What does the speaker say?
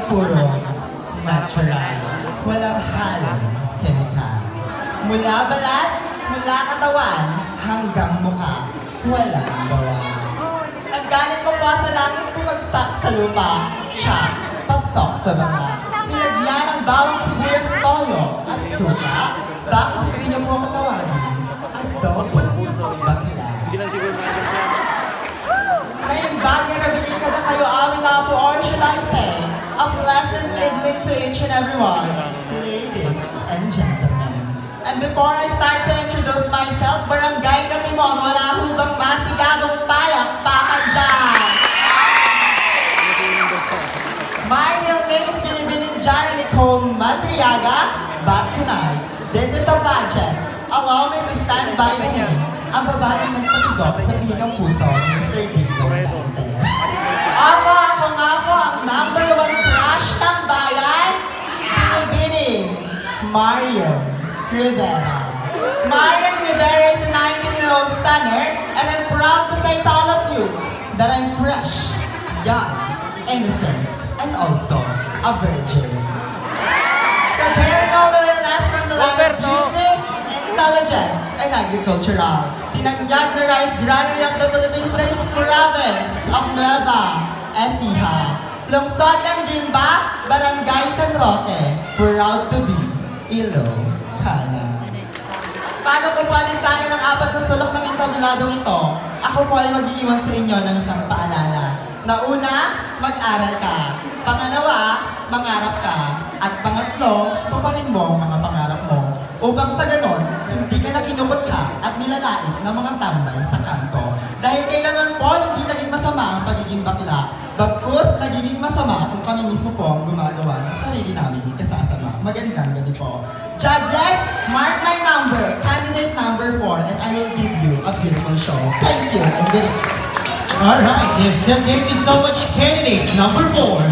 puro natural. Walang halong chemical. Mula balat, mula katawan, hanggang mukha, walang gawa. Ang galit mo po sa langit, bumagsak sa lupa, siya, pasok sa mga. Nilagyan ng bawang sibuyas, toyo, at suka. Bakit hindi niyo po matawagin? Adobo, bakla. Hindi lang siguro mga Ngayong bagay na bigyan ka na kayo amin na po, or should I say, a pleasant evening to each and everyone, ladies and gentlemen. And before I start to introduce myself, Barangay Katimon, wala ho bang masigabong palakpakan dyan? My real name is Binibining Jana Nicole Madriaga, but tonight, this is a pageant. Allow me to stand by the name, ang babaeng nagpatugok sa bigang puso ni Mr. Dingo Dantes. Ako nga po ang number 1 crush ng bayan, Binibining Marian Rivera. Marian Rivera is a 19-year-old stunner, and I'm proud to say to all of you that I'm fresh, young, innocent, and also a virgin. Because hailing all the realness from the land of beauty, intelligent, and agricultural. Tinangyag na rice granary of the Philippines that is province of Nueva Ecija. Lungsod ng Gimba, Barangay San Roque, proud to be Ilocana. Paano ko po alisanin ang 4 na sulok ng entabladong ito? Ako po ay mag-iiwan sa inyo ng isang paalala. Na una, mag-aral ka. Pangalawa, mangarap ka. At pangatlo, tuparin mo ang mga pangarap mo. Upang sa ganon, hindi ka na kinukutsa at nilalait ng mga tambay sa kanto. Dahil kailanman po, hindi naging masama ang pagiging bakla. Bagkus, nagiging masama kung kami mismo po ang gumagawa ng sarili namin ikasasama. Magandang gabi po. Judges, mark my number, candidate number 4, and I will give you a beautiful show. Thank you, and good evening. Alright, yes, thank you so much, candidate number 4.